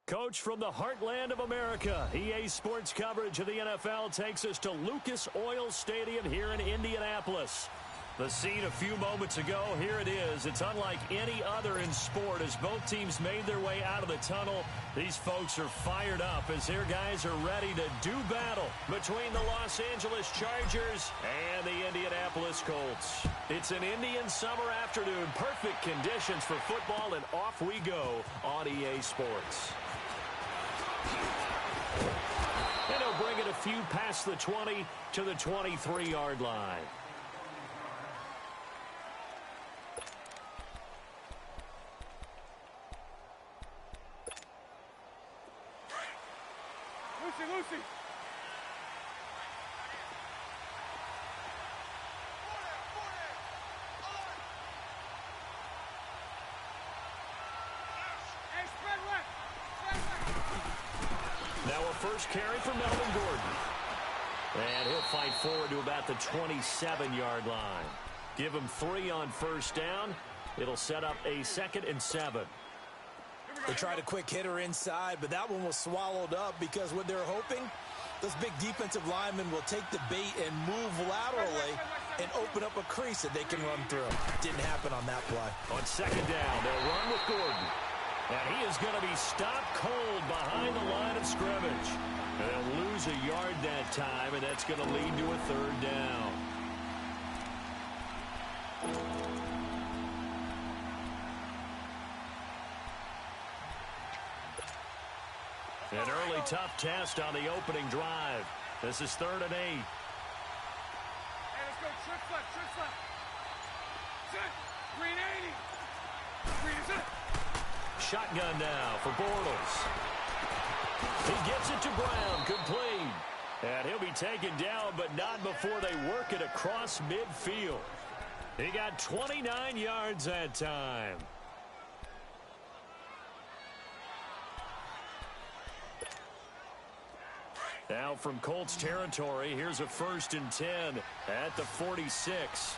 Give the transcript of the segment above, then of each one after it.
Coach, from the heartland of America, EA Sports coverage of the NFL takes us to Lucas Oil Stadium here in Indianapolis. The scene a few moments ago, here it is. It's unlike any other in sport as both teams made their way out of the tunnel. These folks are fired up as their guys are ready to do battle between the Los Angeles Chargers and the Indianapolis Colts. It's an Indian summer afternoon, perfect conditions for football, and off we go on EA Sports. And he'll bring it a few past the 20 to the 23-yard line. Lucy. Now a first carry for Melvin Gordon. And he'll fight forward to about the 27-yard line. Give him 3 on first down. It'll set up a 2nd and 7. They tried a quick hitter inside, but that one was swallowed up because what they're hoping, those big defensive linemen will take the bait and move laterally and open up a crease that they can run through. Didn't happen on that play. On 2nd down, they'll run with Gordon. And he is going to be stopped cold behind the line of scrimmage. And they'll lose a yard that time, and that's going to lead to a 3rd down. An early tough test on the opening drive. This is 3rd and 8. Hey, let's go. Trick left. Set. Green 80. Green is it. Shotgun now for Bortles. He gets it to Brown, complete. And he'll be taken down, but not before they work it across midfield. He got 29 yards that time. Now from Colts territory, here's a 1st and 10 at the 46.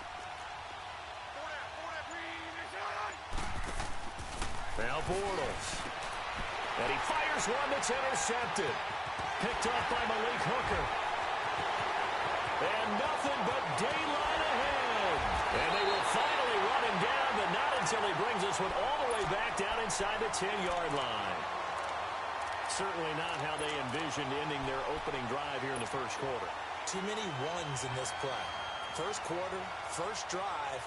Now Bortles. And he fires one that's intercepted. Picked up by Malik Hooker. And nothing but daylight ahead. And they will finally run him down, but not until he brings this one all the way back down inside the 10-yard line. Certainly not how they envisioned ending their opening drive here in the first quarter. Too many ones in this play. First quarter, first drive,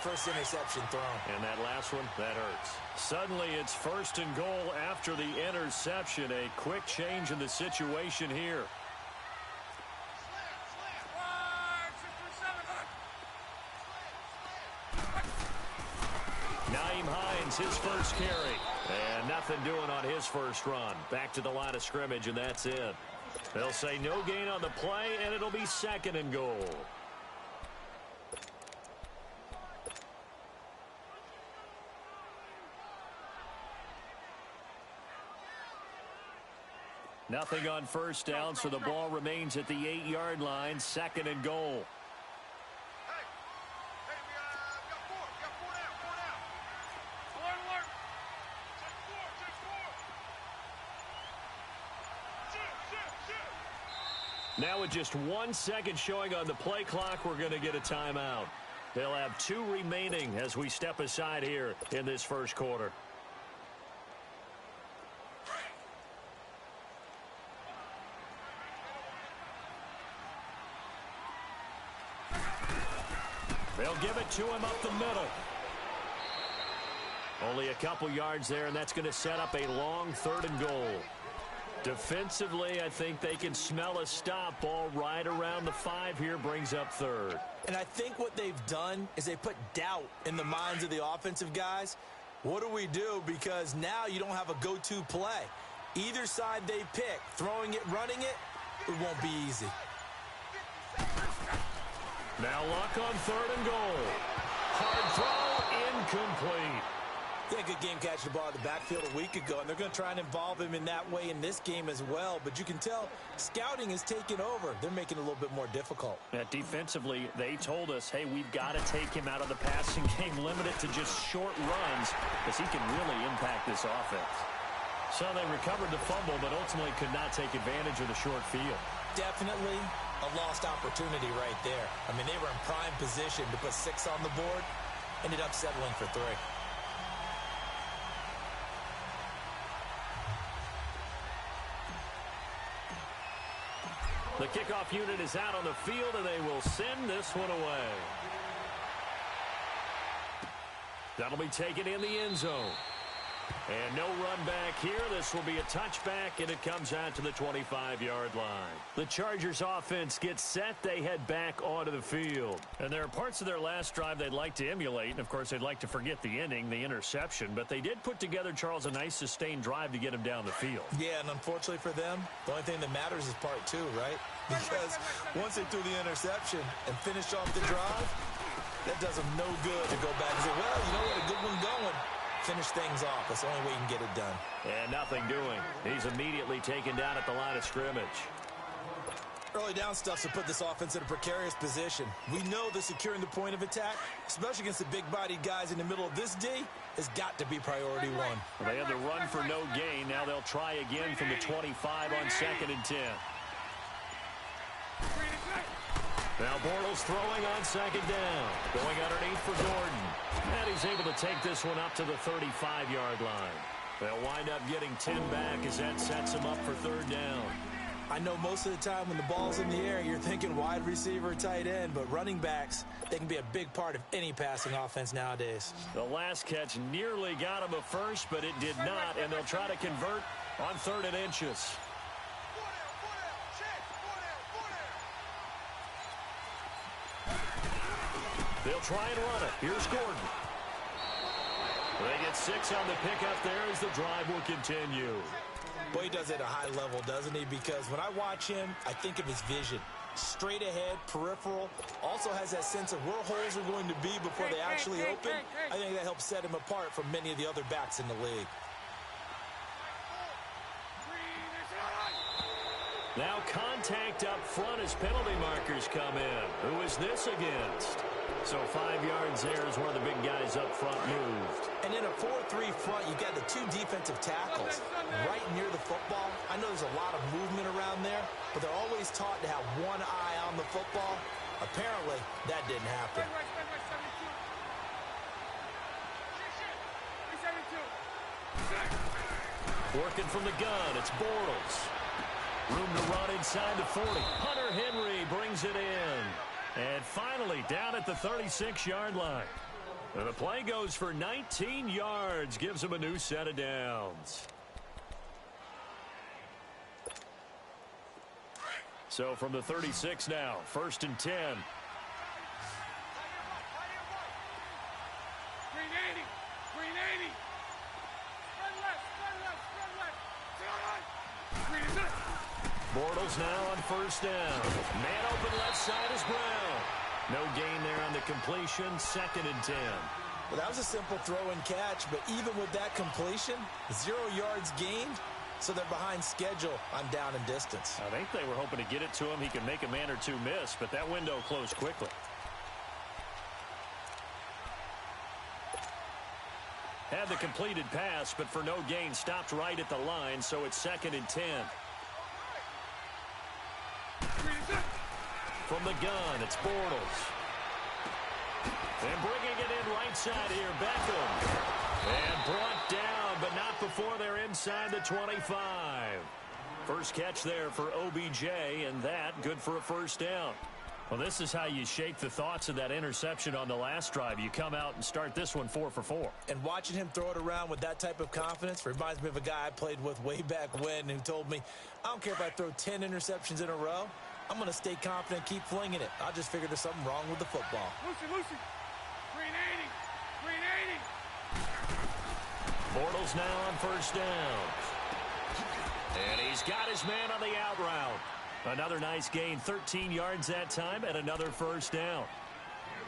first interception thrown. And that last one, that hurts. Suddenly it's 1st and goal after the interception. A quick change in the situation here. Nyheim Hines, his first carry. And nothing doing on his first run. Back to the line of scrimmage, and that's it. They'll say no gain on the play, and it'll be 2nd and goal. Nothing on first down, so the ball remains at the 8-yard line, 2nd and goal. Now with just 1 second showing on the play clock, we're going to get a timeout. They'll have 2 remaining as we step aside here in this first quarter. They'll give it to him up the middle. Only a couple yards there, and that's going to set up a long 3rd and goal. Defensively, I think they can smell a stop. Ball right around the 5 here, brings up 3rd. And I think what they've done is they put doubt in the minds of the offensive guys. What do we do? Because now you don't have a go-to play. Either side they pick, throwing it, running it, it won't be easy. Now Luck on 3rd and goal. Hard throw, incomplete. He had a good game catching the ball in the backfield a week ago, and they're going to try and involve him in that way in this game as well. But you can tell scouting is taking over. They're making it a little bit more difficult. Defensively, they told us, hey, we've got to take him out of the passing game, limit it to just short runs, because he can really impact this offense. So they recovered the fumble, but ultimately could not take advantage of the short field. Definitely a lost opportunity right there. I mean, they were in prime position to put 6 on the board. Ended up settling for 3. The kickoff unit is out on the field, and they will send this one away. That'll be taken in the end zone. And no run back here. This will be a touchback, and it comes out to the 25-yard line. The Chargers offense gets set. They head back onto the field. And there are parts of their last drive they'd like to emulate. And, of course, they'd like to forget the ending, the interception. But they did put together, Charles, a nice sustained drive to get him down the field. Yeah, and unfortunately for them, the only thing that matters is part 2, right? Because once they threw the interception and finished off the drive, that does them no good to go back and say, well, you know what, a good one going. Finish things off. That's the only way you can get it done. And nothing doing. He's immediately taken down at the line of scrimmage. Early down stuff to put this offense in a precarious position. We know that securing the point of attack, especially against the big-bodied guys in the middle of this D, has got to be priority 1. Well, they had the run for no gain. Now they'll try again from the 25 on 2nd and 10. Now Bortles throwing on 2nd down. Going underneath for Gordon. And he's able to take this one up to the 35-yard line. They'll wind up getting 10 back as that sets him up for 3rd down. I know most of the time when the ball's in the air, you're thinking wide receiver, tight end, but running backs, they can be a big part of any passing offense nowadays. The last catch nearly got him a first, but it did not, and they'll try to convert on 3rd and inches. They'll try and run it. Here's Gordon. They get 6 on the pickup there as the drive will continue. Boy, he does it at a high level, doesn't he? Because when I watch him, I think of his vision. Straight ahead, peripheral. Also has that sense of where holes are going to be before they actually open. I think that helps set him apart from many of the other backs in the league. Now contact up front as penalty markers come in. Who is this against? So 5 yards there is where the big guys up front moved. And in a 4-3 front, you've got the 2 defensive tackles right near the football. I know there's a lot of movement around there, but they're always taught to have one eye on the football. Apparently, that didn't happen. Working from the gun, it's Bortles. Room to run inside the 40. Hunter Henry brings it in. And finally, down at the 36-yard line. And the play goes for 19 yards, gives him a new set of downs. So from the 36 now, 1st and 10. Bortles now on 1st down. Man open left side is Brown. No gain there on the completion. 2nd and 10. Well, that was a simple throw and catch, but even with that completion, 0 yards gained, so they're behind schedule on down and distance. I think they were hoping to get it to him. He could make a man or 2 miss, but that window closed quickly. Had the completed pass, but for no gain, stopped right at the line, so it's 2nd and 10. From the gun, it's Bortles. And bringing it in right side here, Beckham. And brought down, but not before they're inside the 25. First catch there for OBJ, and that good for a 1st down. Well, this is how you shake the thoughts of that interception on the last drive. You come out and start this one 4 for 4. And watching him throw it around with that type of confidence reminds me of a guy I played with way back when who told me, I don't care if I throw 10 interceptions in a row. I'm going to stay confident, keep flinging it. I just figured there's something wrong with the football. Lucy. 380. Bortles now on 1st down. And he's got his man on the out route. Another nice gain, 13 yards that time, and another 1st down.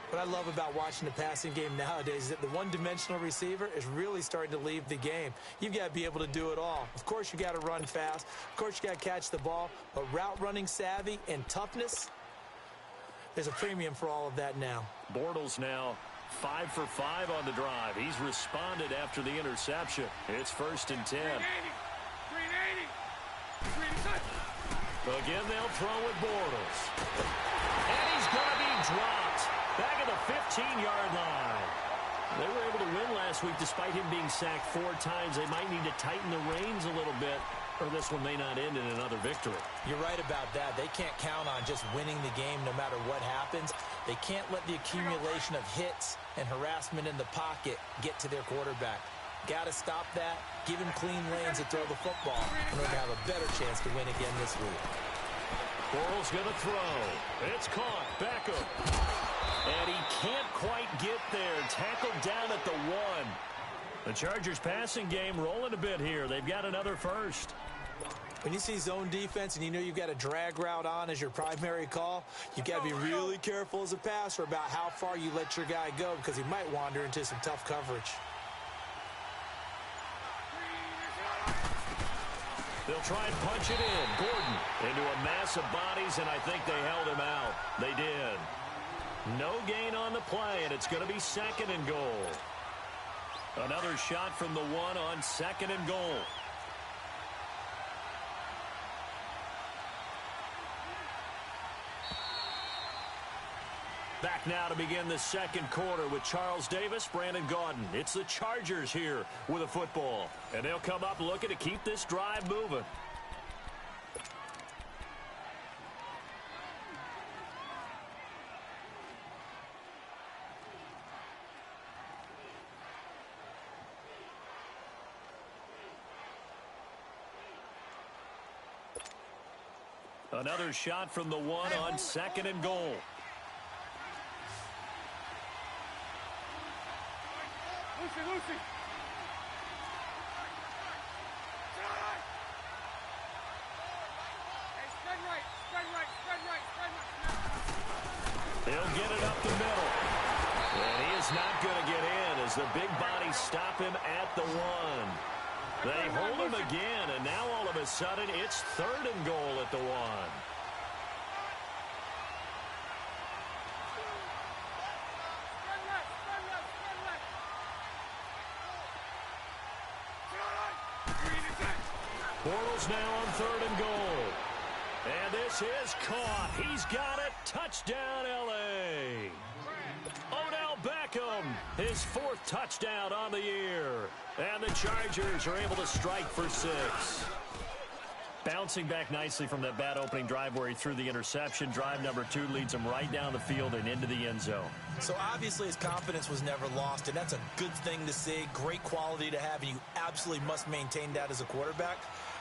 What I love about watching the passing game nowadays is that the one-dimensional receiver is really starting to leave the game. You've got to be able to do it all. Of course, you got to run fast. Of course, you got to catch the ball. But route running savvy and toughness, there's a premium for all of that now. Bortles now 5 for 5 on the drive. He's responded after the interception. It's 1st and 10. Again, they'll throw with Bortles. And he's going to be dropped back at the 15-yard line. They were able to win last week despite him being sacked 4 times. They might need to tighten the reins a little bit, or this one may not end in another victory. You're right about that. They can't count on just winning the game no matter what happens. They can't let the accumulation of hits and harassment in the pocket get to their quarterback. Got to stop that, give him clean lanes to throw the football in order to have a better chance to win again this week. Bortles going to throw. It's caught. Beckham. And he can't quite get there. Tackled down at the 1. The Chargers passing game rolling a bit here. They've got another first. When you see zone defense and you know you've got a drag route on as your primary call, you've got to be really careful as a passer about how far you let your guy go because he might wander into some tough coverage. They'll try and punch it in. Gordon into a mass of bodies, and I think they held him out. They did. No gain on the play, and it's going to be 2nd and goal. Another shot from the 1 on 2nd and goal. Back now to begin the 2nd quarter with Charles Davis, Brandon Gaudin. It's the Chargers here with a football. And they'll come up looking to keep this drive moving. Another shot from the 1 on 2nd and goal. Lucy. Hey, spread right. He'll get it up the middle. And he is not going to get in as the big bodies stop him at the 1. They hold him again, and now all of a sudden it's 3rd and goal at the 1. Bortles now on 3rd and goal. And this is caught. He's got it. Touchdown, L.A. Odell Beckham, his 4th touchdown on the year. And the Chargers are able to strike for 6. Bouncing back nicely from that bad opening drive where he threw the interception. Drive number 2 leads him right down the field and into the end zone. So obviously his confidence was never lost, and that's a good thing to see. Great quality to have, and you absolutely must maintain that as a quarterback.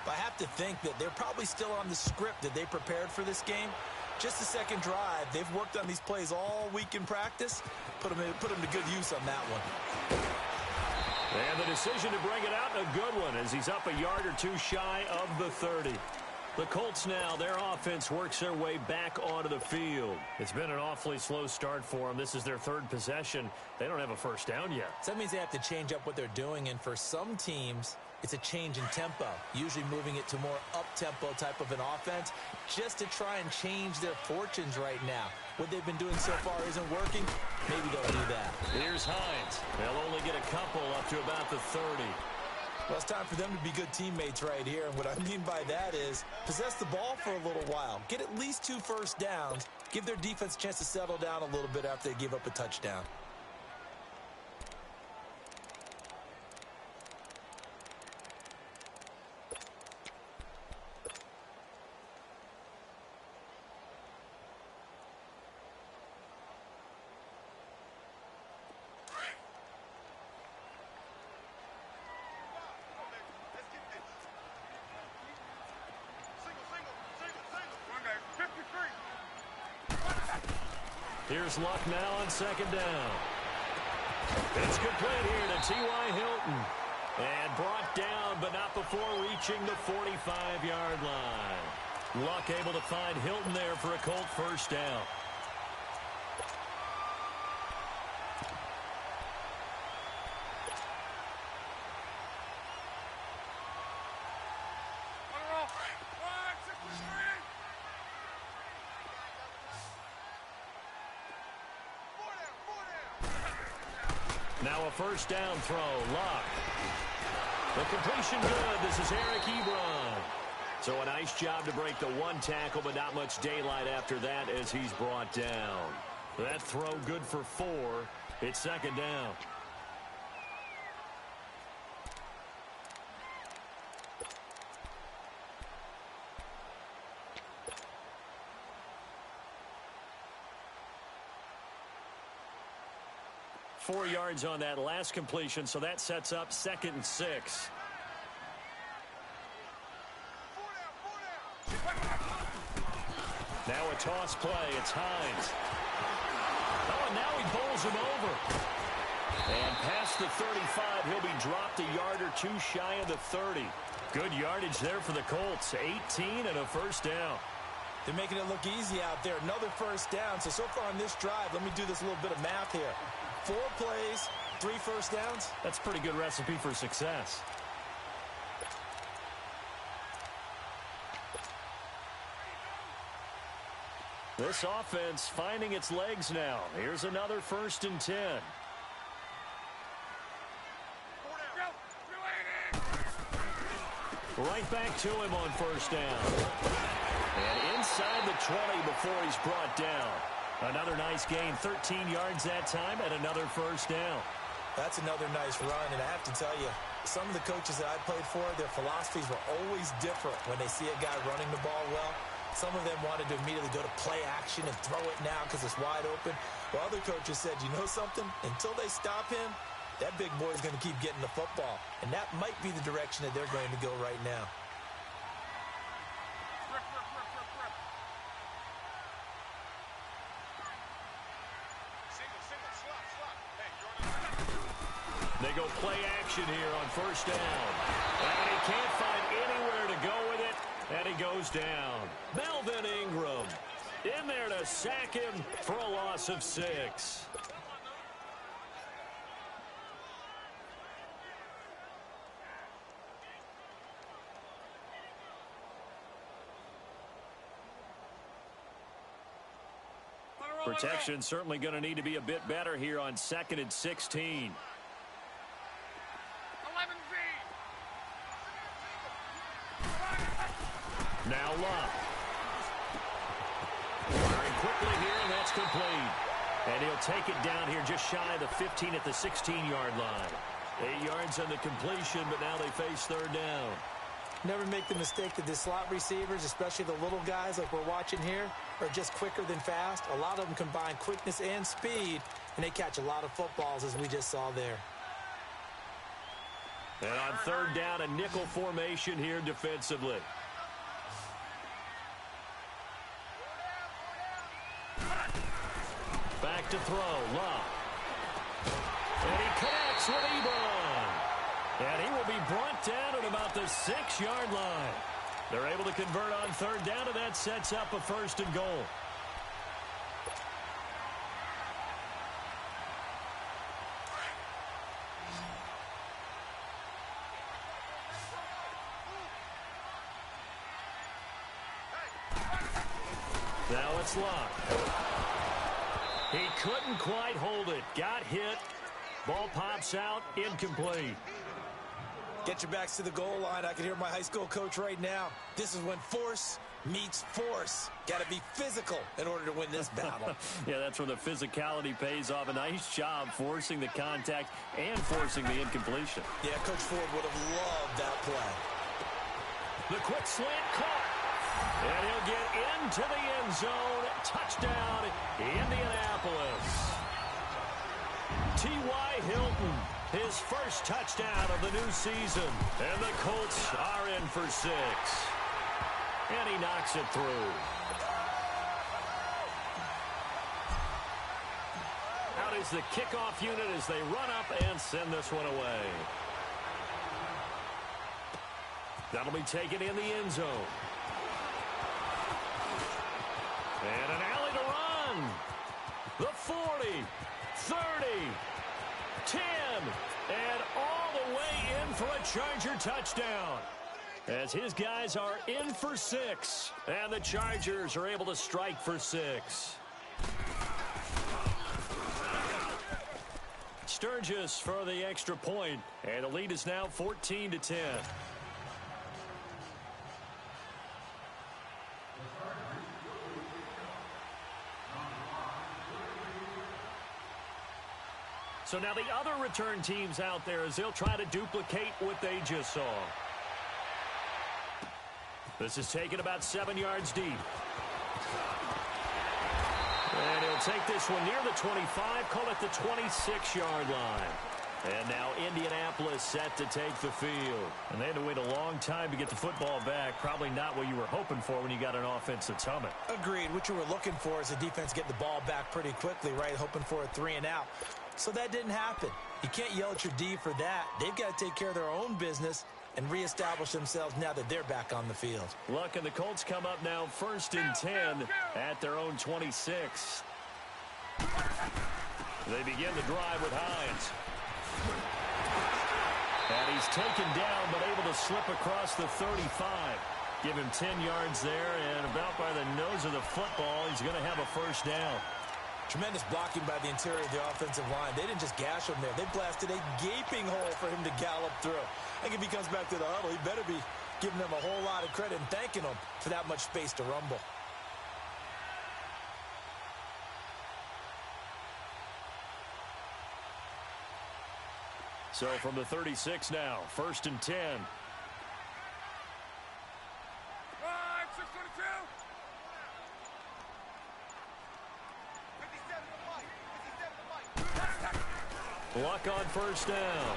But I have to think that they're probably still on the script that they prepared for this game. Just the 2nd drive. They've worked on these plays all week in practice. Put them to good use on that one. And the decision to bring it out, a good one, as he's up a yard or 2 shy of the 30. The Colts now, their offense works their way back onto the field. It's been an awfully slow start for them. This is their 3rd possession. They don't have a first down yet. So that means they have to change up what they're doing, and for some teams, it's a change in tempo, usually moving it to more up-tempo type of an offense just to try and change their fortunes right now. What they've been doing so far isn't working. Maybe they'll do that. Here's Hines. They'll only get a couple up to about the 30. Well, it's time for them to be good teammates right here, and what I mean by that is possess the ball for a little while, get at least 2 first downs, give their defense a chance to settle down a little bit after they give up a touchdown. Here's Luck now on 2nd down. It's complete here to T.Y. Hilton. And brought down, but not before reaching the 45-yard line. Luck able to find Hilton there for a Colt first down. Now a first down throw. Luck. The completion good. This is Eric Ebron. So a nice job to break the one tackle, but not much daylight after that as he's brought down. That throw good for 4. It's second down. Four yards on that last completion, so that sets up 2nd and 6. Now a toss play. It's Hines. Oh, and now he bowls him over. And past the 35, he'll be dropped a yard or 2 shy of the 30. Good yardage there for the Colts. 18 and a first down. They're making it look easy out there. Another first down. So far on this drive, let me do this little bit of math here. 4 plays, 3 first downs. That's a pretty good recipe for success. This offense finding its legs now. Here's another 1st and 10. Right back to him on 1st down. And inside the 20 before he's brought down. Another nice gain, 13 yards that time, and another 1st down. That's another nice run, and I have to tell you, some of the coaches that I played for, their philosophies were always different when they see a guy running the ball well. Some of them wanted to immediately go to play action and throw it now because it's wide open. While other coaches said, you know something? Until they stop him, that big boy is going to keep getting the football. And that might be the direction that they're going to go right now. They go play action here on 1st down. And he can't find anywhere to go with it. And he goes down. Melvin Ingram in there to sack him for a loss of 6. Protection certainly going to need to be a bit better here on 2nd and 16. Now Love. Firing quickly here, and that's complete. And he'll take it down here just shy of the 15 at the 16-yard line. 8 yards on the completion, but now they face 3rd down. Never make the mistake that the slot receivers, especially the little guys like we're watching here, are just quicker than fast. A lot of them combine quickness and speed, and they catch a lot of footballs, as we just saw there. And on 3rd down, a nickel formation here defensively. Back to throw, Love. And he connects with Ebron. And he will be brought down at about the 6-yard line. They're able to convert on 3rd down, and that sets up a 1st and goal. Now it's Love. He couldn't quite hold it. Got hit. Ball pops out. Incomplete. Get your backs to the goal line. I can hear my high school coach right now. This is when force meets force. Got to be physical in order to win this battle. Yeah, that's where the physicality pays off. A nice job forcing the contact and forcing the incompletion. Yeah, Coach Ford would have loved that play. The quick slant caught. And he'll get into the end zone. Touchdown, Indianapolis. T.Y. Hilton, his first touchdown of the new season. And the Colts are in for 6. And he knocks it through. Out is the kickoff unit as they run up and send this one away. That'll be taken in the end zone. And an alley to run. The 40, 30, 10, and all the way in for a Charger touchdown. As his guys are in for 6, and the Chargers are able to strike for 6. Sturgis for the extra point, and the lead is now 14-10. So now the other return teams out there as they'll try to duplicate what they just saw. This is taken about 7 yards deep. And he'll take this one near the 25, call it the 26-yard line. And now Indianapolis set to take the field. And they had to wait a long time to get the football back. Probably not what you were hoping for when you got an offense that's humming. Agreed. What you were looking for is the defense getting the ball back pretty quickly, right? Hoping for a 3-and-out. So that didn't happen. You can't yell at your D for that. They've got to take care of their own business and reestablish themselves now that they're back on the field. Look, and the Colts come up now 1st and 10 at their own 26. They begin the drive with Hines. And he's taken down, but able to slip across the 35. Give him 10 yards there, and about by the nose of the football, he's going to have a first down. Tremendous blocking by the interior of the offensive line. They didn't just gash him there. They blasted a gaping hole for him to gallop through. I think if he comes back to the huddle, he better be giving them a whole lot of credit and thanking them for that much space to rumble. So from the 36 now, 1st and 10. Luck on first down.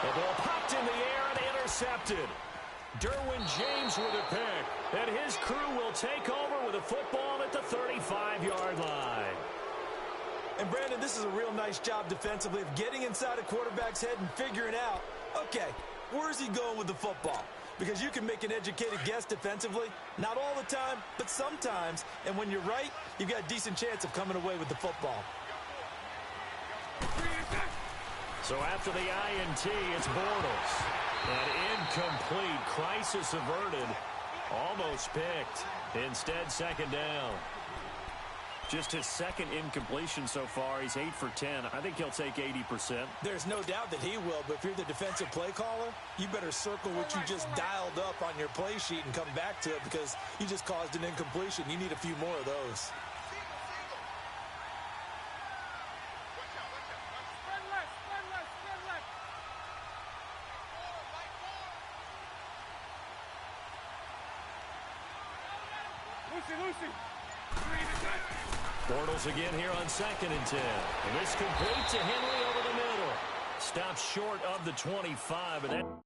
The ball popped in the air and intercepted. Derwin James with a pick. And his crew will take over with a football at the 35-yard line. And, Brandon, this is a real nice job defensively of getting inside a quarterback's head and figuring out, okay, where's he going with the football? Because you can make an educated guess defensively. Not all the time, but sometimes. And when you're right, you've got a decent chance of coming away with the football. So after the INT, it's Bortles. An incomplete, crisis averted, almost picked. Instead, 2nd down. Just his 2nd incompletion so far. He's 8 for 10. I think he'll take 80%. There's no doubt that he will, but if you're the defensive play caller, you better circle what you just dialed up on your play sheet and come back to it because you just caused an incompletion. You need a few more of those. Bortles again here on 2nd and 10. And this complete to Henry over the middle. Stops short of the 25. And that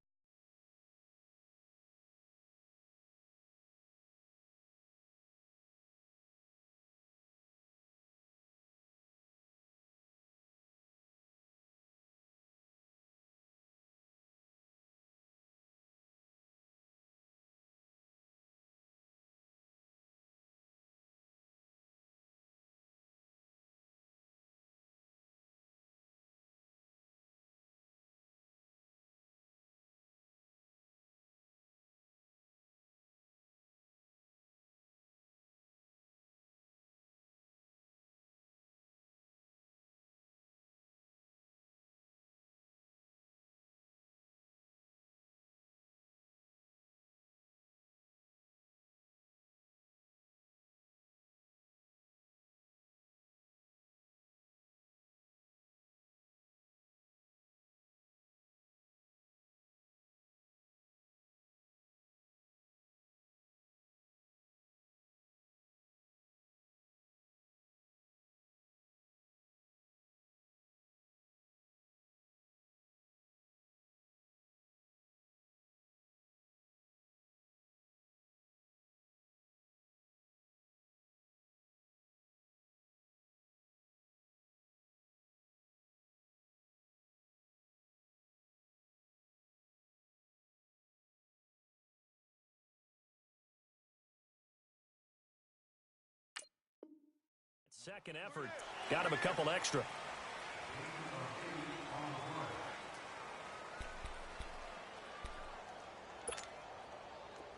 second effort got him a couple extra.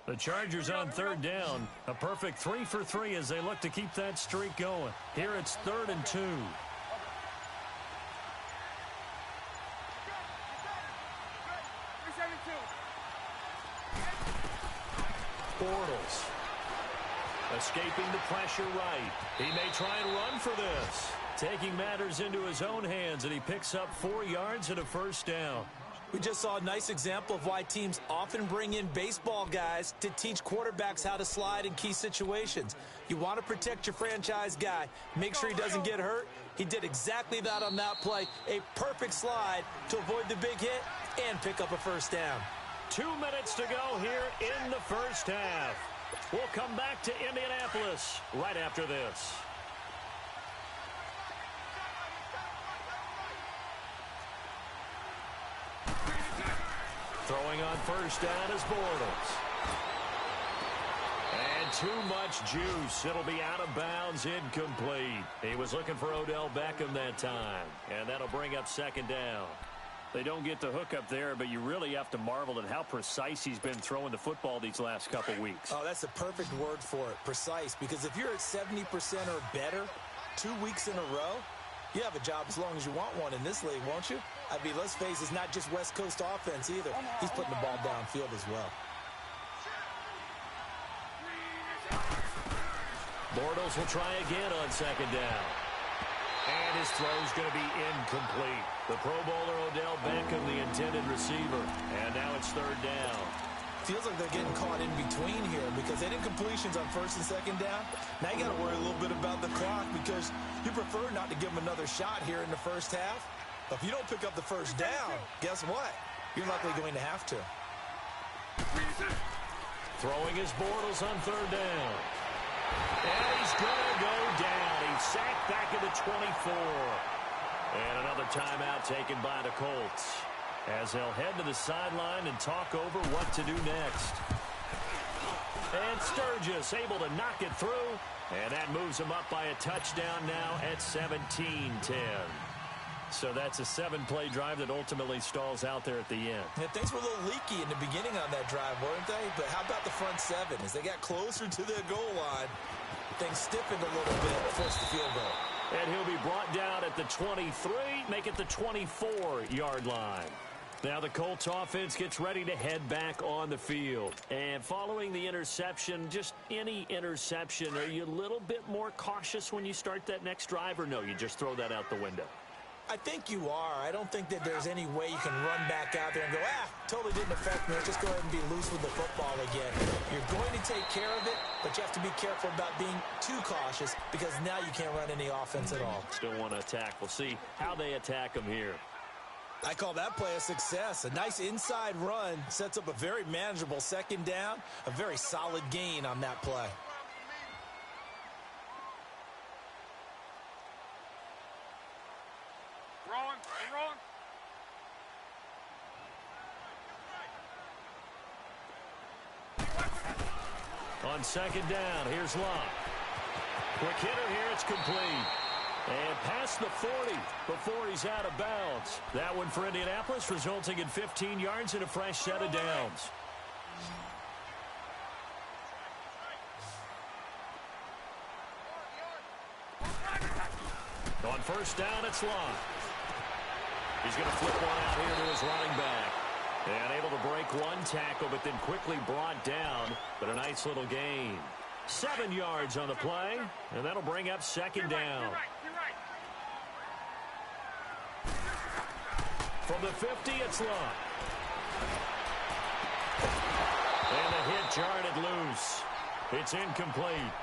The Chargers on 3rd down. A perfect 3 for 3 as they look to keep that streak going. Here it's 3rd and 2. Bortles escaping the pressure right. He may try and run for this. taking matters into his own hands, and he picks up 4 yards and a first down. We just saw a nice example of why teams often bring in baseball guys to teach quarterbacks how to slide in key situations. You want to protect your franchise guy. Make sure he doesn't get hurt. He did exactly that on that play. A perfect slide to avoid the big hit and pick up a first down. 2 minutes to go here in the first half. We'll come back to Indianapolis right after this. Throwing on first down is Bortles. And too much juice. It'll be out of bounds, incomplete. He was looking for Odell Beckham that time. And that'll bring up second down. They don't get the hook up there, but you really have to marvel at how precise he's been throwing the football these last couple weeks. Oh, that's the perfect word for it, precise. Because if you're at 70% or better 2 weeks in a row, you have a job as long as you want one in this league, won't you? I mean, let's face it, it's not just West Coast offense either. He's putting the ball downfield as well. Bortles will try again on second down. And his throw's going to be incomplete. The Pro Bowler Odell Beckham, the intended receiver. And now it's third down. Feels like they're getting caught in between here because they did completions on first and second down. Now you got to worry a little bit about the clock because you prefer not to give them another shot here in the first half. But if you don't pick up the first down, guess what? You're likely going to have to. Throwing his Bortles on third down. And he's going to go down. He's sacked back at the 24. And another timeout taken by the Colts as they'll head to the sideline and talk over what to do next. And Sturgis able to knock it through. And that moves him up by a touchdown now at 17-10. So that's a 7-play drive that ultimately stalls out there at the end. Yeah, things were a little leaky in the beginning on that drive, weren't they? But how about the front seven? As they got closer to their goal line, things stiffened a little bit, forced the field goal. And he'll be brought down at the 23, make it the 24-yard line. Now the Colts offense gets ready to head back on the field. And following the interception, just any interception, are you a little bit more cautious when you start that next drive, or no, you just throw that out the window? I think you are. I don't think that there's any way you can run back out there and go, totally didn't affect me. Let's just go ahead and be loose with the football again. You're going to take care of it, but you have to be careful about being too cautious because now you can't run any offense at all. Still want to attack. We'll see how they attack them here. I call that play a success. A nice inside run sets up a very manageable second down, a very solid gain on that play. On second down, here's Locke. Quick hitter here, it's complete. And past the 40 before he's out of bounds. That one for Indianapolis, resulting in 15 yards and a fresh set of downs. On first down, it's Locke. He's going to flip one out here to his running back. And able to break one tackle, but then quickly brought down. But a nice little gain. 7 yards on the play, and that'll bring up second down. From the 50, it's Locke. And the hit jarred it loose. It's incomplete.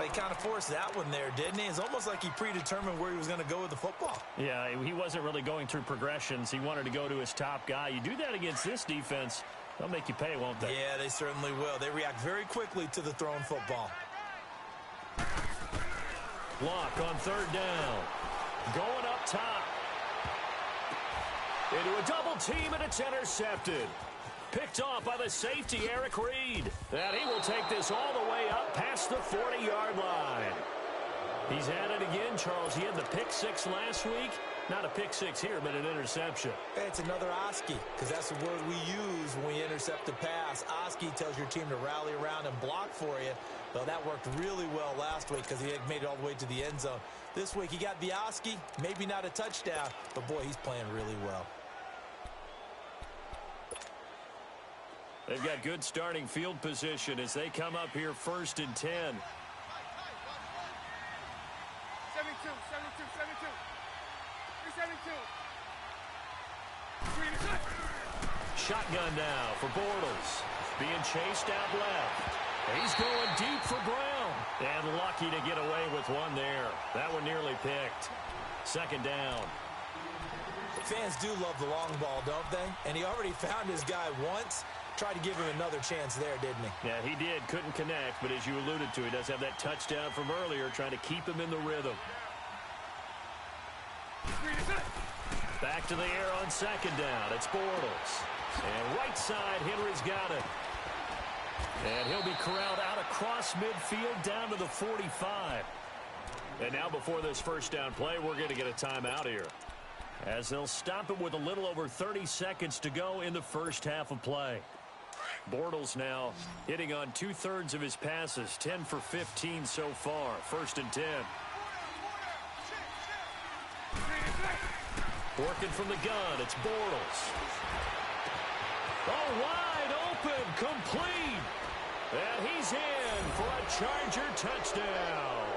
He kind of forced that one there, didn't he? It's almost like he predetermined where he was going to go with the football. Yeah, he wasn't really going through progressions. He wanted to go to his top guy. You do that against this defense, they'll make you pay, won't they? Yeah, they certainly will. They react very quickly to the thrown football. Locke on third down. Going up top. Into a double team, and it's intercepted. Picked off by the safety, Eric Reed. And he will take this all the way up past the 40-yard line. He's at it again, Charles. He had the pick six last week. Not a pick six here, but an interception. Hey, it's another Oski, because that's the word we use when we intercept a pass. Oski tells your team to rally around and block for you. Well, that worked really well last week because he had made it all the way to the end zone. This week, he got the Oski, maybe not a touchdown, but boy, he's playing really well. They've got good starting field position as they come up here 1st and 10. 72. shotgun now for Bortles. Being chased out left. He's going deep for Brown. And lucky to get away with one there. That one nearly picked. Second down. Fans do love the long ball, don't they? And he already found his guy once. Tried to give him another chance there, didn't he? Yeah, he did. Couldn't connect, but as you alluded to, he does have that touchdown from earlier, trying to keep him in the rhythm. Back to the air on second down. It's Bortles. And right side, Henry's got it. And he'll be corralled out across midfield down to the 45. And now before this first down play, we're going to get a timeout here, as they'll stop it with a little over 30 seconds to go in the first half of play. Bortles now hitting on 2/3 of his passes, 10 for 15 so far. First and 10. Working from the gun, it's Bortles. Oh, wide open, complete. And he's in for a Charger touchdown.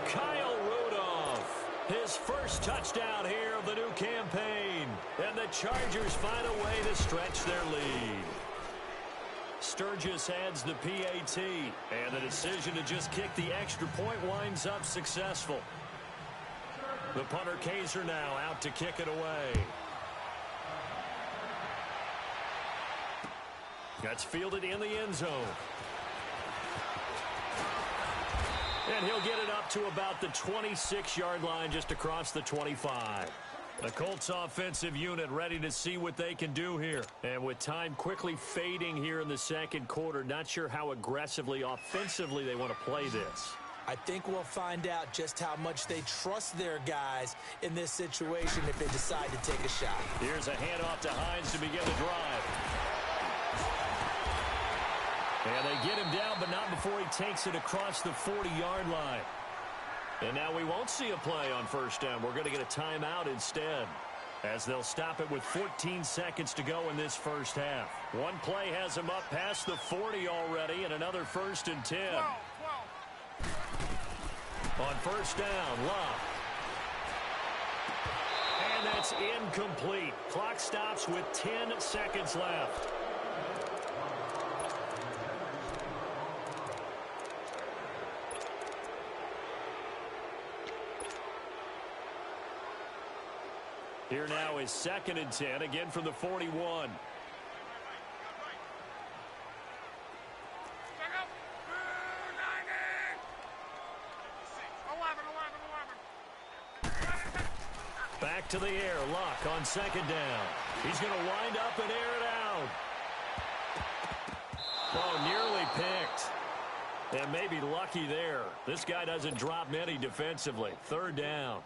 Kyle Rudolph, his first touchdown here of the new campaign. And the Chargers find a way to stretch their lead. Sturgis adds the PAT, and the decision to just kick the extra point winds up successful. The punter Kaiser now out to kick it away. That's fielded in the end zone. And he'll get it up to about the 26-yard line, just across the 25. The Colts offensive unit ready to see what they can do here. And with time quickly fading here in the second quarter, not sure how aggressively, offensively they want to play this. I think we'll find out just how much they trust their guys in this situation if they decide to take a shot. Here's a handoff to Hines to begin the drive. And they get him down, but not before he takes it across the 40-yard line. And now we won't see a play on first down. We're going to get a timeout instead, as they'll stop it with 14 seconds to go in this first half. One play has him up past the 40 already, and another first and 10. 12. On first down, Love. And that's incomplete. Clock stops with 10 seconds left. Here now is second and 10, again from the 41. Back to the air, Luck on second down. He's going to wind up and air it out. Oh, nearly picked. And maybe lucky there. This guy doesn't drop many defensively. Third down.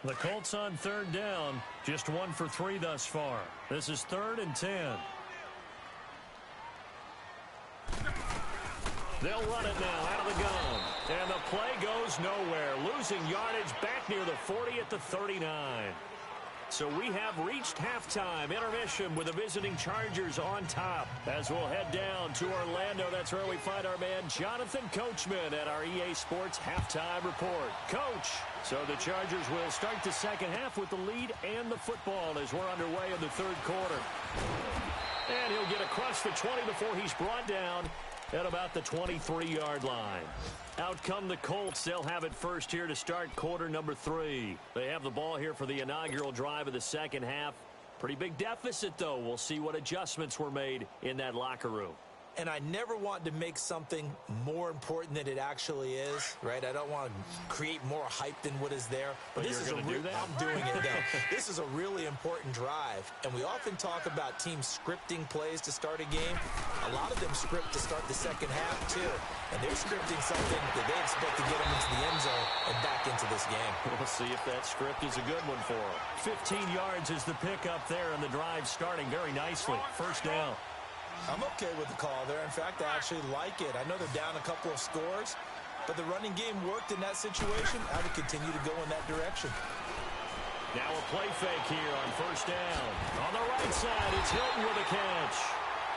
The Colts on third down, just 1 for 3 thus far. This is 3rd and 10. They'll run it now out of the gun. And the play goes nowhere. Losing yardage back near the 40 at the 39. So we have reached halftime. Intermission with the visiting Chargers on top. As we'll head down to Orlando, that's where we find our man Jonathan Coachman at our EA Sports Halftime Report. Coach, so the Chargers will start the second half with the lead and the football as we're underway in the third quarter. And he'll get across the 20 before he's brought down at about the 23-yard line. Out come the Colts. They'll have it first here to start quarter number 3. They have the ball here for the inaugural drive of the second half. Pretty big deficit, though. We'll see what adjustments were made in that locker room. And I never want to make something more important than it actually is, right? I don't want to create more hype than what is there. But this is I'm doing it now. This is a really important drive. And we often talk about teams scripting plays to start a game. A lot of them script to start the second half, too. And they're scripting something that they expect to get them into the end zone and back into this game. We'll see if that script is a good one for them. 15 yards is the pickup there, and the drive starting very nicely. First down. I'm okay with the call there. In fact, I actually like it. I know they're down a couple of scores, but the running game worked in that situation. I would continue to go in that direction. Now a play fake here on first down. On the right side, it's Hilton with a catch.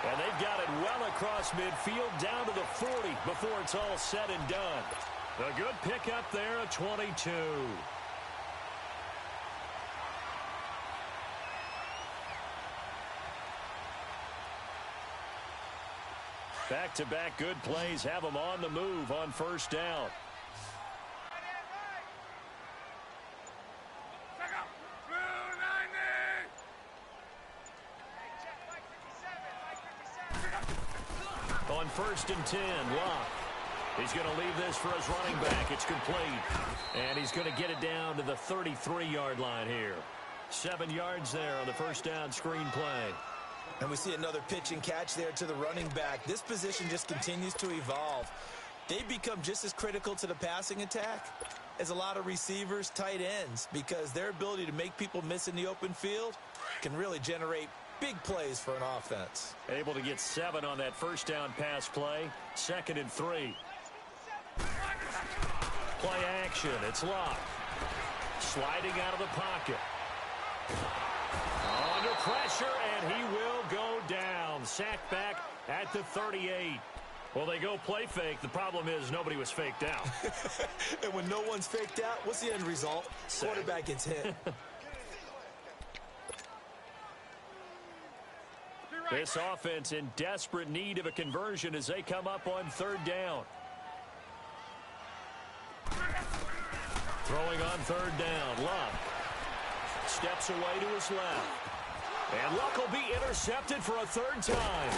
And they've got it well across midfield down to the 40 before it's all said and done. A good pickup there at 22. Back-to-back good plays have them on the move on first down. On 1st and 10, Locke. He's going to leave this for his running back. It's complete. And he's going to get it down to the 33-yard line here. 7 yards there on the first down screen play. And we see another pitch and catch there to the running back. This position just continues to evolve. They become just as critical to the passing attack as a lot of receivers, tight ends, because their ability to make people miss in the open field can really generate big plays for an offense. Able to get 7 on that first down pass play. 2nd and 3. Play action. It's Locke. Sliding out of the pocket. Under pressure, and he will go down. Sacked back at the 38. Well, they go play fake. The problem is nobody was faked out. And when no one's faked out, what's the end result? Quarterback gets hit. This offense in desperate need of a conversion as they come up on 3rd down. Throwing on 3rd down, Luck steps away to his left. And Luck will be intercepted for a 3rd time.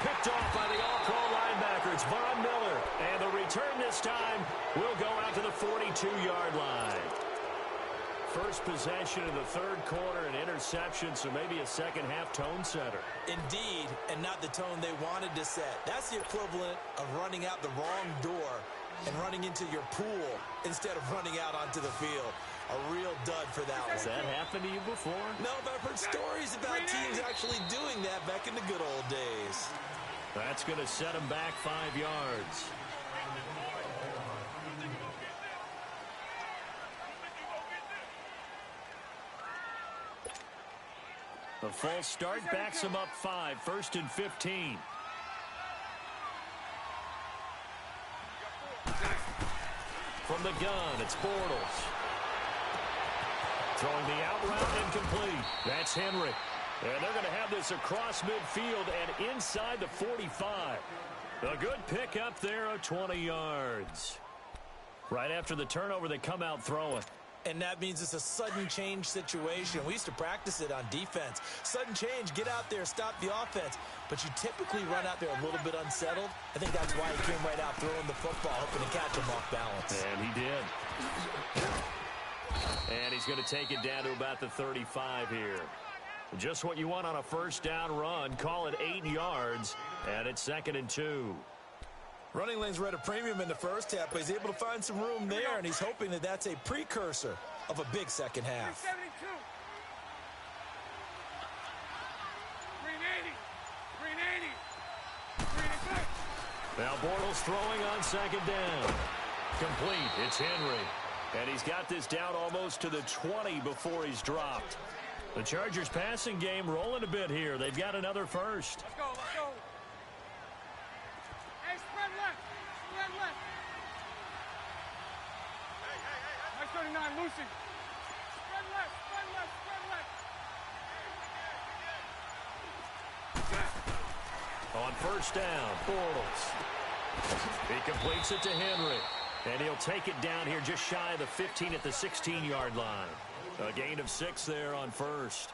Picked off by the all-pro linebacker. It's Von Miller. And the return this time will go out to the 42-yard line. First possession of the 3rd quarter, an interception, so maybe a second-half tone setter. Indeed, and not the tone they wanted to set. That's the equivalent of running out the wrong door and running into your pool instead of running out onto the field. A real dud for that one. Has that happened to you before? No, but I've heard stories about teams actually doing that back in the good old days. That's going to set him back 5 yards. The false start backs him up 5. 1st and 15. From the gun, it's Bortles. Throwing the out route incomplete. That's Henry. And they're going to have this across midfield and inside the 45. A good pickup there of 20 yards. Right after the turnover, they come out throwing. And that means it's a sudden change situation. We used to practice it on defense. Sudden change, get out there, stop the offense. But you typically run out there a little bit unsettled. I think that's why he came right out throwing the football, hoping to catch him off balance. And he did. And he's going to take it down to about the 35 here. Just what you want on a first down run. Call it 8 yards. And it's 2nd and 2. Running lanes were at a premium in the first half, but he's able to find some room there, and he's hoping that that's a precursor of a big second half. 380. Now Bortles throwing on 2nd down. Complete. It's Henry. And he's got this down almost to the 20 before he's dropped. The Chargers passing game rolling a bit here. They've got another first. Let's go, let's go. Hey, spread left. Spread left. Nice 39, Lucy. Spread left, spread left, spread left. On first down, Bortles. He completes it to Henry. And he'll take it down here just shy of the 15 at the 16-yard line. A gain of 6 there on first.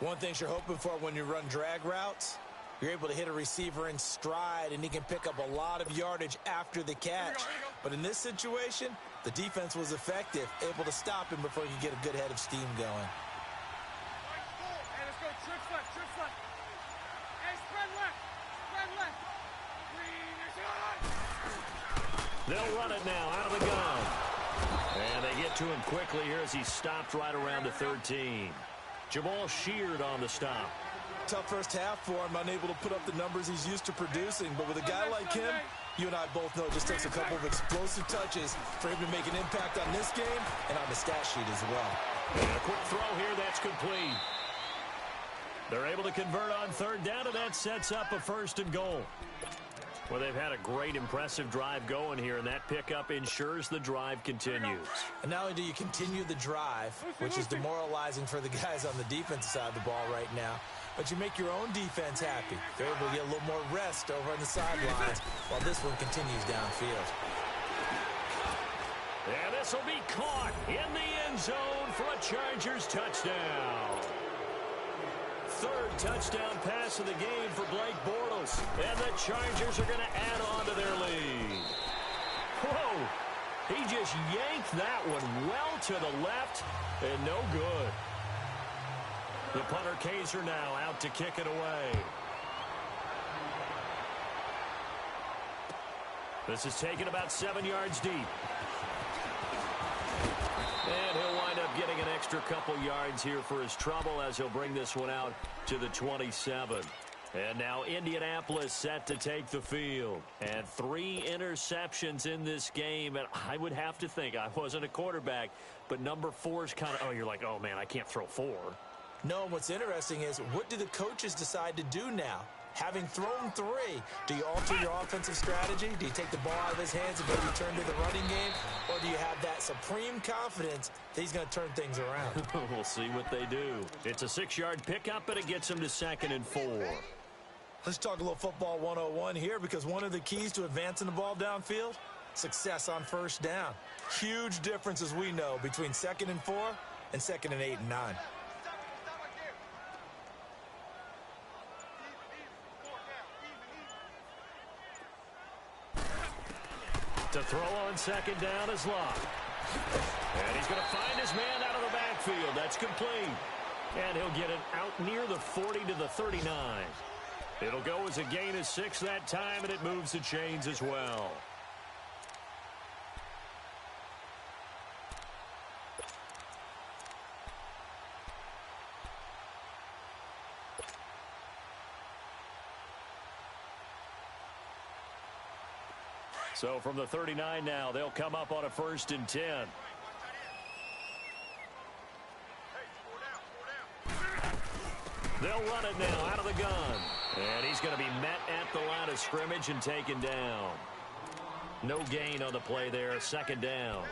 One thing you're hoping for when you run drag routes, you're able to hit a receiver in stride, and he can pick up a lot of yardage after the catch. But in this situation, the defense was effective, able to stop him before he could get a good head of steam going. Hey, let's go. Trips left, trips left. Hey, spread left, spread left. They'll run it now out of the gun. And they get to him quickly here as he stopped right around the 13. Jamal Sheard on the stop. Tough first half for him, unable to put up the numbers he's used to producing. But with a guy like him, you and I both know it just takes a couple of explosive touches for him to make an impact on this game and on the stat sheet as well. And a quick throw here, that's complete. They're able to convert on 3rd down, and that sets up a 1st and goal. Well, they've had a great, impressive drive going here, and that pickup ensures the drive continues. And not only do you continue the drive, which is demoralizing for the guys on the defensive side of the ball right now, but you make your own defense happy. They're able to get a little more rest over on the sidelines while this one continues downfield. And this will be caught in the end zone for a Chargers touchdown. Third touchdown pass of the game for Blake Bortles. And the Chargers are going to add on to their lead. Whoa! He just yanked that one well to the left and no good. The punter Kaiser now out to kick it away. This is taken about 7 yards deep. And he'll wind up getting an extra couple yards here for his trouble as he'll bring this one out to the 27. And now Indianapolis set to take the field. And 3 interceptions in this game. And I would have to think, I wasn't a quarterback, but number 4 is kind of, oh, you're like, oh, man, I can't throw 4. No, what's interesting is, what do the coaches decide to do now? Having thrown 3, do you alter your offensive strategy? Do you take the ball out of his hands and maybe turn to the running game? Or do you have that supreme confidence that he's going to turn things around? We'll see what they do. It's a 6-yard pickup, and it gets him to 2nd and 4. Let's talk a little football 101 here, because one of the keys to advancing the ball downfield, success on first down. Huge difference, as we know, between 2nd and 4 and 2nd and 8 and 9. To throw on 2nd down is Locke. And he's going to find his man out of the backfield. That's complete. And he'll get it out near the 40 to the 39. It'll go as a gain of 6 that time, and it moves the chains as well. So from the 39 now, they'll come up on a 1st and 10. They'll run it now out of the gun. And he's going to be met at the line of scrimmage and taken down. No gain on the play there, 2nd down.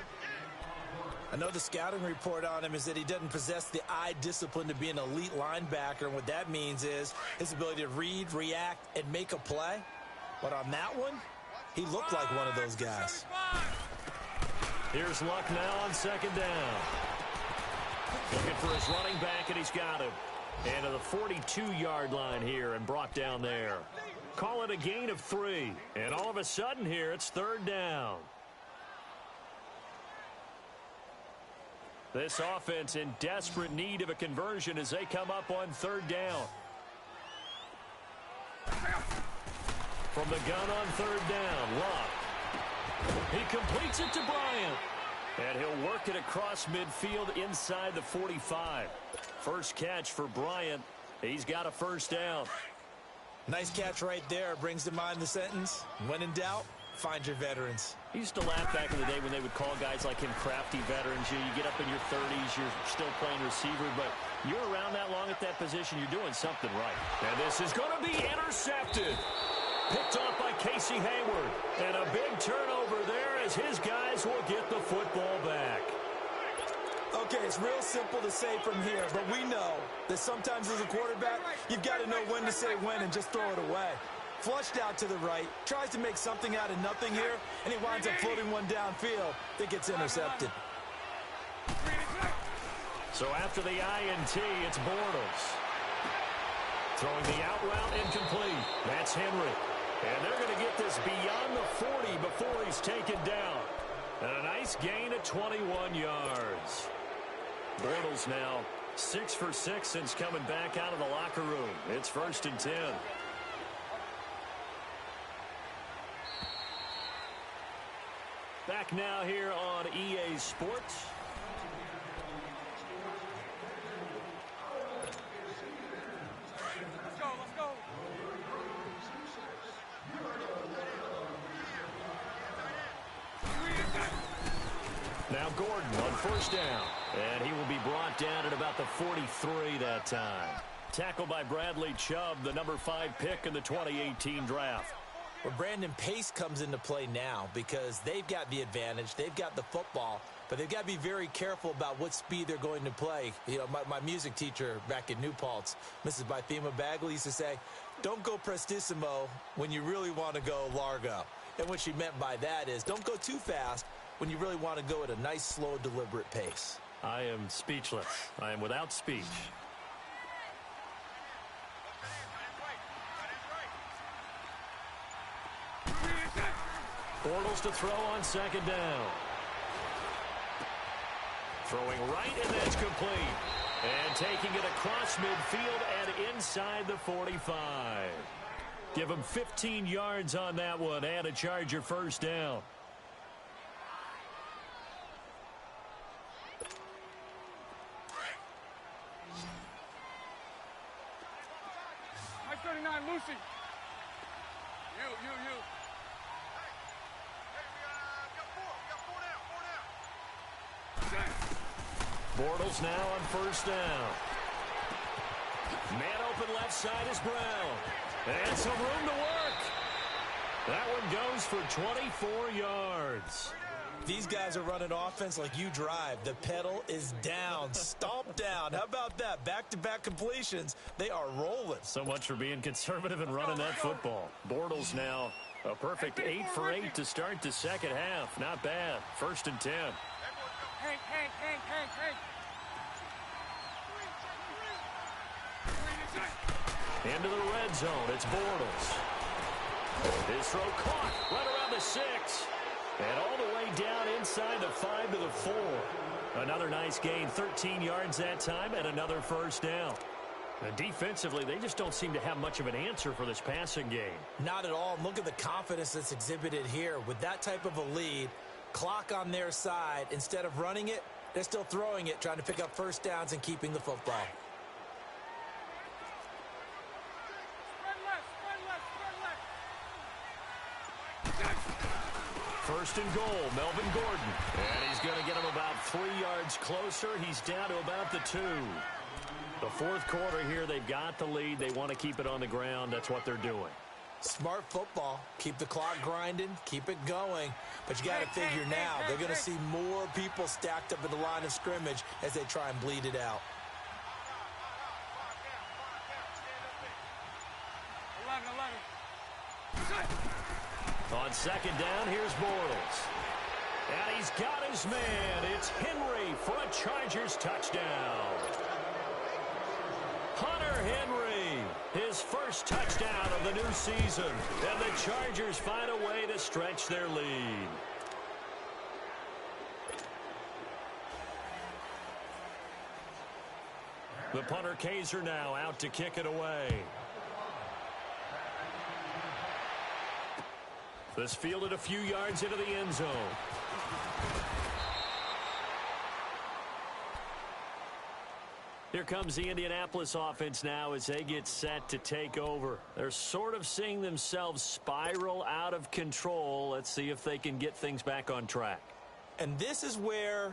I know the scouting report on him is that he doesn't possess the eye discipline to be an elite linebacker. And what that means is his ability to read, react, and make a play. But on that one, he looked like one of those guys. Here's Luck now on 2nd down. Looking for his running back, and he's got him. And to the 42-yard line here and brought down there. Call it a gain of 3. And all of a sudden here, it's 3rd down. This offense in desperate need of a conversion as they come up on 3rd down. From the gun on 3rd down, Luck. He completes it to Bryant. And he'll work it across midfield inside the 45. First catch for Bryant. He's got a 1st down. Nice catch right there. Brings to mind the sentence, when in doubt, find your veterans. I used to laugh back in the day when they would call guys like him crafty veterans. You get up in your 30s, you're still playing receiver, but you're around that long at that position, you're doing something right. And this is going to be intercepted. Picked off by Casey Hayward. And a big turnover there as his guys will get the football back. Okay, it's real simple to say from here, but we know that sometimes as a quarterback, you've got to know when to say when and just throw it away. Flushed out to the right, tries to make something out of nothing here, and he winds up floating one downfield that gets intercepted. So after the INT, it's Bortles. Throwing the out route incomplete. That's Henry. And they're going to get this beyond the 40 before he's taken down. And a nice gain of 21 yards. Bortles now 6 for 6 since coming back out of the locker room. It's 1st and 10. Back now here on EA Sports. Let's go, let's go. Now Gordon on 1st down. And he will be brought down at about the 43 that time. Tackled by Bradley Chubb, the number 5 pick in the 2018 draft. Well, Brandon, pace comes into play now because they've got the advantage. They've got the football, but they've got to be very careful about what speed they're going to play. You know, my music teacher back in New Paltz, Mrs. Bythema Bagley, used to say, don't go prestissimo when you really want to go largo. And what she meant by that is don't go too fast when you really want to go at a nice, slow, deliberate pace. I am speechless. I am without speech. Bortles to throw on second down. Throwing right, and that's complete. And taking it across midfield and inside the 45. Give him 15 yards on that one and a Charger first down. Mike 39, Lucy. You. Bortles now on first down. Man open left side is Brown. And some room to work. That one goes for 24 yards. These guys are running offense like you drive. The pedal is down, stomp down. How about that? Back-to-back completions. They are rolling. So much for being conservative and running that football. Bortles now a perfect 8 for 8 to start the second half. Not bad. 1st and 10. Hank. Into the red zone. It's Bortles. His throw caught right around the 6. And all the way down inside the 5 to the 4. Another nice gain. 13 yards that time and another first down. And defensively, they just don't seem to have much of an answer for this passing game. Not at all. Look at the confidence that's exhibited here. With that type of a lead, clock on their side, instead of running it, they're still throwing it, trying to pick up first downs and keeping the football. First and goal, Melvin Gordon. And he's going to get him about 3 yards closer. He's down to about the 2. The fourth quarter here, they've got the lead. They want to keep it on the ground. That's what they're doing. Smart football. Keep the clock grinding. Keep it going. But you got to figure now, they're going to see more people stacked up at the line of scrimmage as they try and bleed it out. 11. On second down, here's Bortles. And he's got his man. It's Henry for a Chargers touchdown. Hunter Henry, his first touchdown of the new season. And the Chargers find a way to stretch their lead. The punter Kaiser now out to kick it away. This fielded a few yards into the end zone. Here comes the Indianapolis offense now as they get set to take over. They're sort of seeing themselves spiral out of control. Let's see if they can get things back on track. And this is where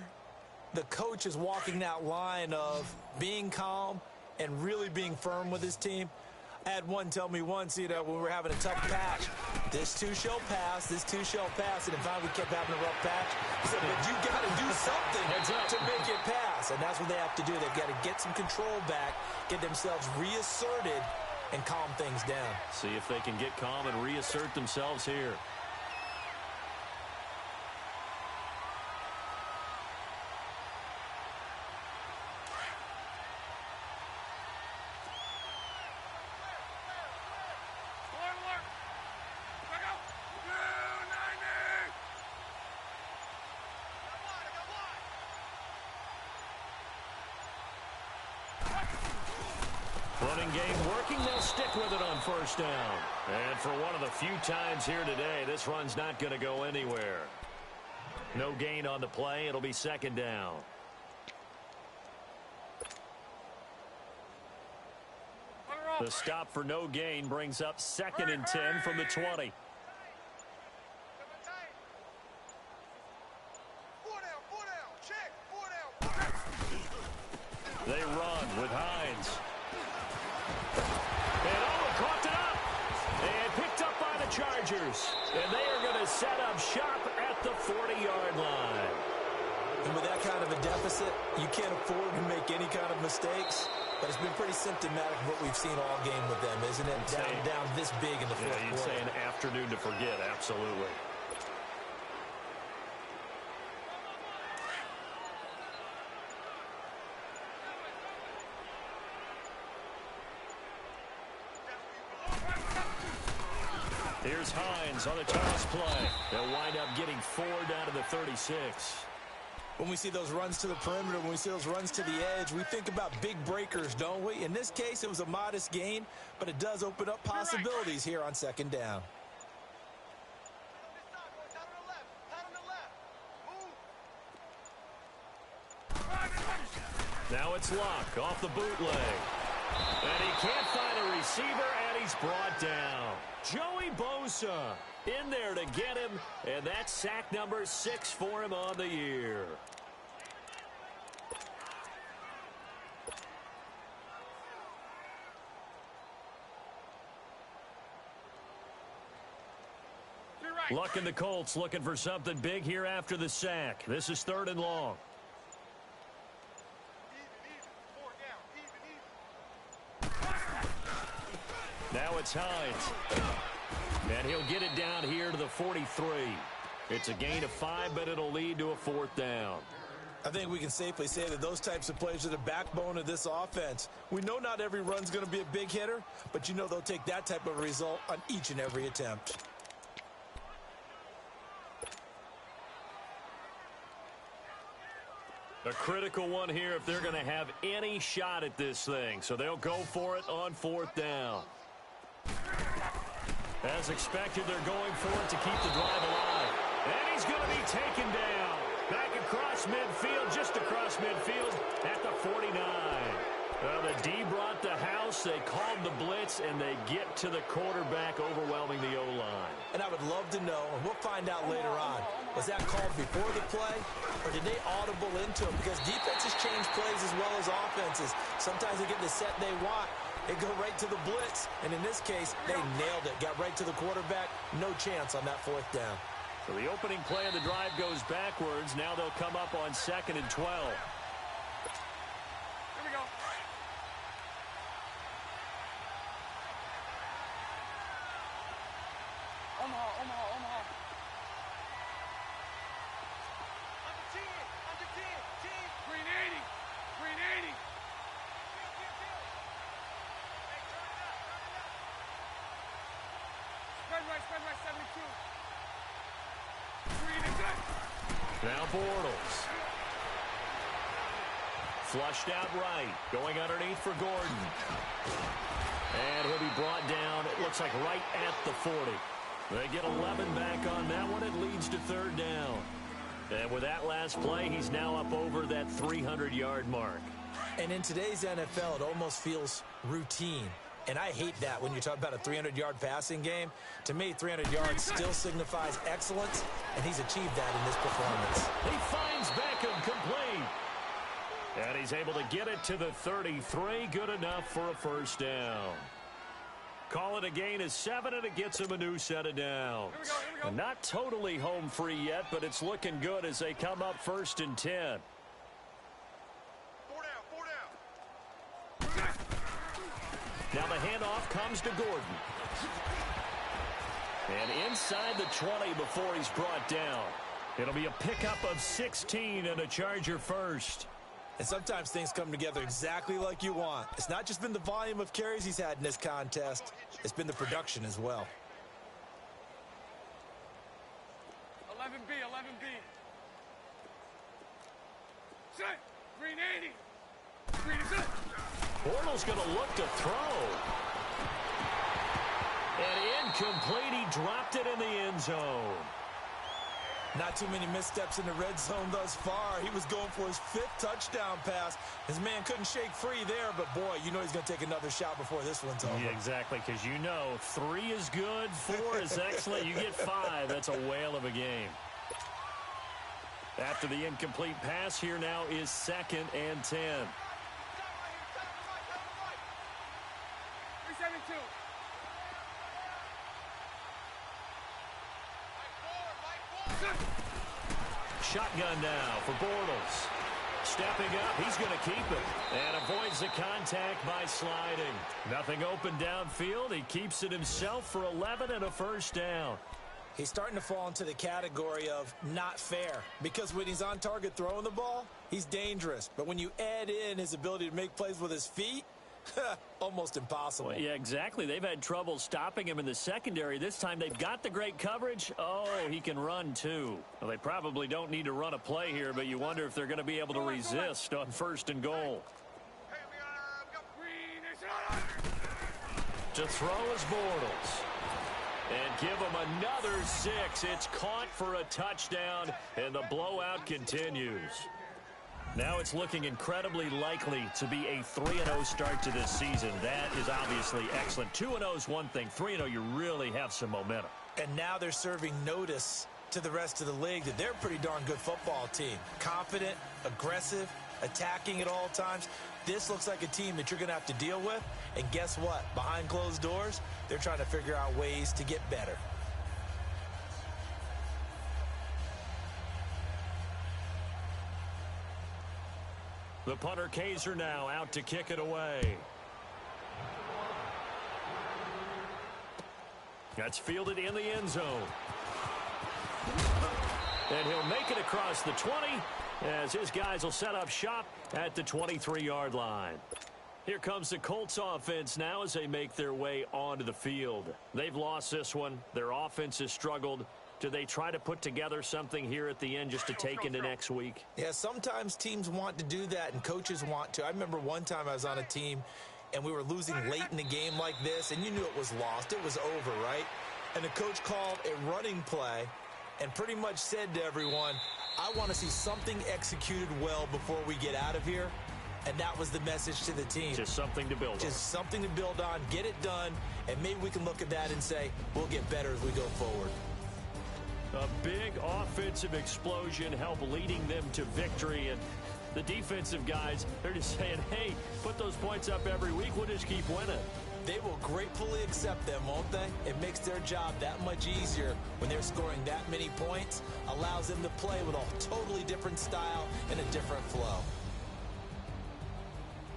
the coach is walking that line of being calm and really being firm with his team. I had one tell me once, when we were having a tough patch, this too shall pass, this too shall pass. And in fact, we kept having a rough patch. He said, but you got to do something to make it pass. And that's what they have to do. They've got to get some control back, get themselves reasserted, and calm things down. See if they can get calm and reassert themselves here. Running game working. They'll stick with it on first down. And for one of the few times here today, this run's not going to go anywhere. No gain on the play. It'll be second down. The stop for no gain brings up 2nd and 10 from the 20. They run with Hines. And caught it up. And picked up by the Chargers. Chargers. And they are going to set up shop at the 40-yard line. And with that kind of a deficit, you can't afford to make any kind of mistakes. But it's been pretty symptomatic of what we've seen all game with them, isn't it? Down this big in the fourth quarter. You'd say an afternoon to forget, absolutely. Here's Hines on the toss play. They'll wind up getting 4 down to the 36. When we see those runs to the perimeter, when we see those runs to the edge, we think about big breakers, don't we? In this case, it was a modest gain, but it does open up possibilities here on second down. Now it's Luck off the bootleg. And he can't find a receiver, and he's brought down. Joey Bosa in there to get him, and that's sack number 6 for him on the year. Luck and the Colts looking for something big here after the sack. This is 3rd and long. Now it's Hines. And he'll get it down here to the 43. It's a gain of 5, but it'll lead to a 4th down. I think we can safely say that those types of plays are the backbone of this offense. We know not every run's going to be a big hitter, but you know they'll take that type of result on each and every attempt. A critical one here if they're going to have any shot at this thing. So they'll go for it on 4th down. As expected, they're going for it to keep the drive alive. And he's going to be taken down. Back across midfield, just across midfield at the 49. Well, the D brought the house. They called the blitz, and they get to the quarterback, overwhelming the O-line. And I would love to know, and we'll find out later on, was that called before the play, or did they audible into it? Because defenses change plays as well as offenses. Sometimes they get the set they want. They go right to the blitz, and in this case, they nailed it. Got right to the quarterback. No chance on that 4th down. So the opening play of the drive goes backwards. Now they'll come up on 2nd and 12. Here we go. Omaha. Under 10. Green 80. Spread right, 72. Green is it. Now Bortles. Flushed out right. Going underneath for Gordon. And he'll be brought down, it looks like right at the 40. They get 11 back on that one. It leads to 3rd down. And with that last play, he's now up over that 300-yard mark. And in today's NFL, it almost feels routine. And I hate that when you talk about a 300-yard passing game. To me, 300 yards still signifies excellence, and he's achieved that in this performance. He finds Beckham complete. And he's able to get it to the 33. Good enough for a 1st down. Call it a gain of 7, and it gets him a new set of downs. Here we go. Not totally home free yet, but it's looking good as they come up 1st and 10. 4 down. Now the handoff comes to Gordon. And inside the 20 before he's brought down. It'll be a pickup of 16 and a Charger first. And sometimes things come together exactly like you want. It's not just been the volume of carries he's had in this contest. It's been the production as well. 11B. Set. Green 80. Green is it. Bortles going to look to throw. And incomplete. He dropped it in the end zone. Not too many missteps in the red zone thus far. He was going for his 5th touchdown pass. His man couldn't shake free there, but boy, you know he's going to take another shot before this one's over. Yeah, exactly, because you know 3 is good, 4 is excellent. You get 5. That's a whale of a game. After the incomplete pass, here now is 2nd and 10. 372. Shotgun now for Bortles. Stepping up, he's going to keep it. And avoids the contact by sliding. Nothing open downfield. He keeps it himself for 11 and a first down. He's starting to fall into the category of not fair. Because when he's on target throwing the ball, he's dangerous. But when you add in his ability to make plays with his feet, almost impossible. Well, yeah, exactly. They've had trouble stopping him in the secondary. This time they've got the great coverage. Oh, he can run too. Well, they probably don't need to run a play here, but you wonder if they're going to be able to resist on 1st and goal. To throw is Bortles. And give him another 6. It's caught for a touchdown, and the blowout continues. Now it's looking incredibly likely to be a 3-0 start to this season. That is obviously excellent. 2-0 is one thing. 3-0, you really have some momentum. And now they're serving notice to the rest of the league that they're a pretty darn good football team. Confident, aggressive, attacking at all times. This looks like a team that you're going to have to deal with. And guess what? Behind closed doors, they're trying to figure out ways to get better. The punter Kaiser now out to kick it away. That's fielded in the end zone. And he'll make it across the 20 as his guys will set up shop at the 23-yard line. Here comes the Colts offense now as they make their way onto the field. They've lost this one. Their offense has struggled. Do they try to put together something here at the end just to take into next week? Yeah, sometimes teams want to do that and coaches want to. I remember one time I was on a team and we were losing late in the game like this, and you knew it was lost. It was over, right? And the coach called a running play and pretty much said to everyone, I want to see something executed well before we get out of here. And that was the message to the team. Just something to build on. Just something to build on, get it done, and maybe we can look at that and say, we'll get better as we go forward. A big offensive explosion helped leading them to victory. And the defensive guys, they're just saying, hey, put those points up every week. We'll just keep winning. They will gratefully accept them, won't they? It makes their job that much easier when they're scoring that many points. Allows them to play with a totally different style and a different flow.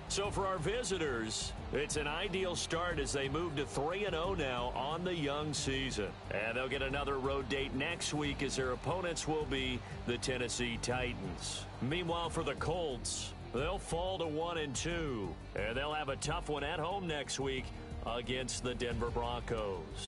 So for our visitors, it's an ideal start as they move to 3-0 now on the young season. And they'll get another road date next week as their opponents will be the Tennessee Titans. Meanwhile, for the Colts, they'll fall to 1-2. And they'll have a tough one at home next week against the Denver Broncos.